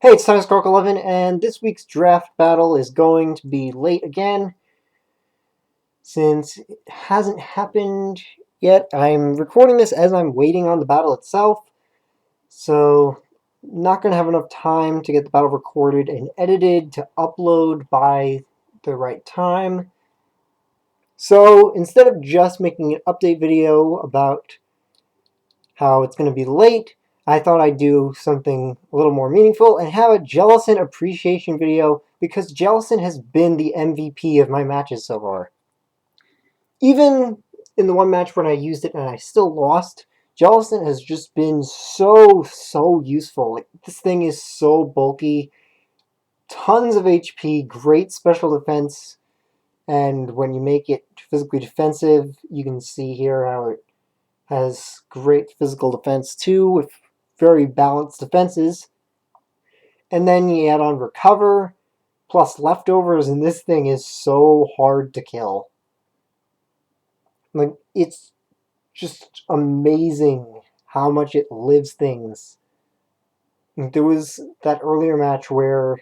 Hey, it's Scork11, and this week's draft battle is going to be late again, since it hasn't happened yet. I'm recording this as I'm waiting on the battle itself, so not going to have enough time to get the battle recorded and edited to upload by the right time. So instead of just making an update video about how it's going to be late, I thought I'd do something a little more meaningful and have a Jellicent Appreciation video, because Jellicent has been the MVP of my matches so far. Even in the one match when I used it and I still lost, Jellicent has just been so useful. Like, this thing is so bulky, tons of HP, great special defense, and when you make it physically defensive, you can see here how it has great physical defense too, with very balanced defenses. And then you add on recover, plus leftovers, and this thing is so hard to kill. Like, it's just amazing how much it lives things. There was that earlier match where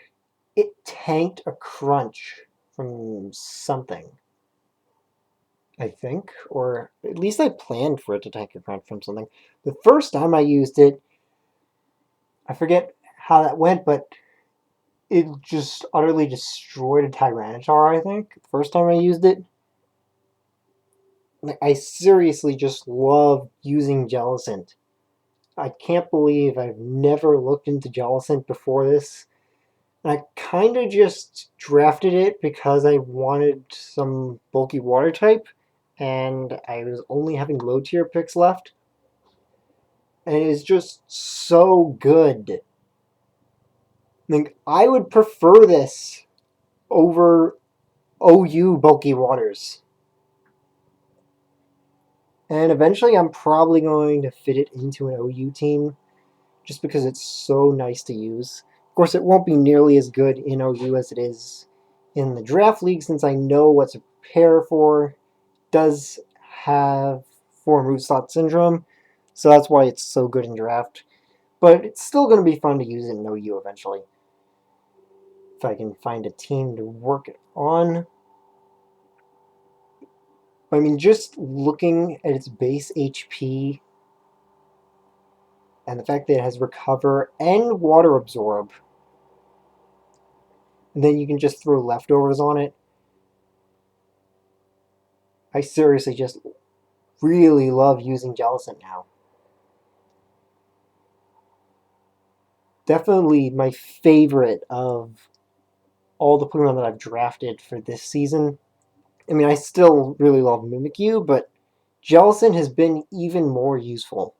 it tanked a crunch from something, I think, or at least I planned for it to tank a crunch from something. The first time I used it, I forget how that went, but it just utterly destroyed a Tyranitar, I think, the first time I used it. Like, I seriously just love using Jellicent. I can't believe I've never looked into Jellicent before this. And I kind of just drafted it because I wanted some bulky water type, and I was only having low tier picks left. And it is just so good. Like, I would prefer this over OU bulky waters. And eventually I'm probably going to fit it into an OU team, just because it's so nice to use. Of course, it won't be nearly as good in OU as it is in the draft league, since I know what to prepare for. It does have form root slot syndrome, so that's why it's so good in draft. But it's still going to be fun to use it in OU eventually, if I can find a team to work it on. I mean, just looking at its base HP and the fact that it has recover and water absorb, and then you can just throw leftovers on it. I seriously just really love using Jellicent now. Definitely my favorite of all the Pokemon that I've drafted for this season. I mean, I still really love Mimikyu, but Jellicent has been even more useful.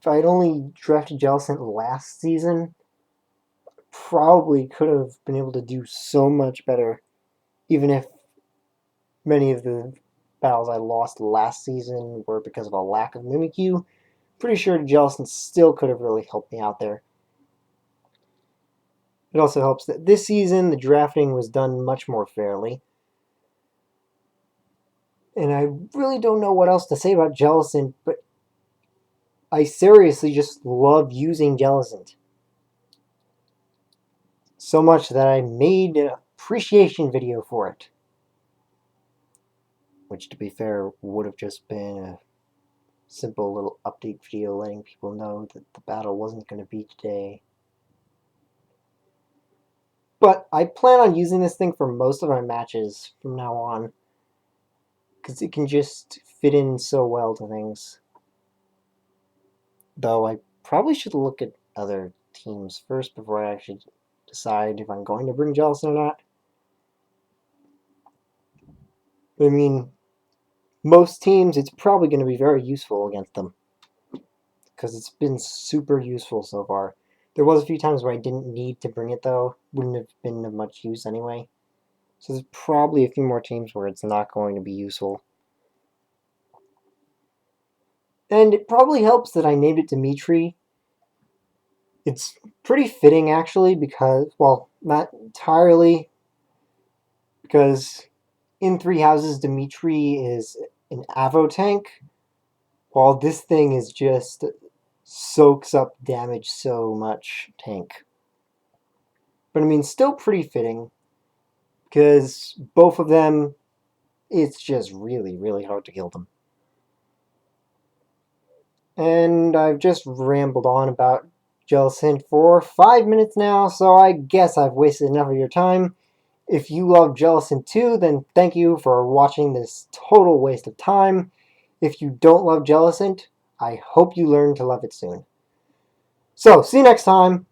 If I had only drafted Jellicent last season, probably could have been able to do so much better, even if many of the battles I lost last season were because of a lack of Mimikyu. Pretty sure Jellicent still could have really helped me out there. It also helps that this season the drafting was done much more fairly. And I really don't know what else to say about Jellicent, but I seriously just love using Jellicent. So much that I made an appreciation video for it. Which, to be fair, would have just been a simple little update video letting people know that the battle wasn't going to be today. But I plan on using this thing for most of my matches from now on, because it can just fit in so well to things. Though I probably should look at other teams first before I actually decide if I'm going to bring Jellicent or not. I mean, most teams, it's probably going to be very useful against them, because it's been super useful so far. There was a few times where I didn't need to bring it, though. Wouldn't have been of much use anyway. So there's probably a few more teams where it's not going to be useful. And it probably helps that I named it Dimitri. It's pretty fitting, actually, because, well, not entirely, because in Three Houses, Dimitri is an Avo tank, while this thing is just soaks up damage so much tank. But I mean, still pretty fitting, because both of them, it's just really, really hard to kill them. And I've just rambled on about Jellicent for 5 minutes now, so I guess I've wasted enough of your time. If you love Jellicent too, then thank you for watching this total waste of time. If you don't love Jellicent, I hope you learn to love it soon. So, see you next time.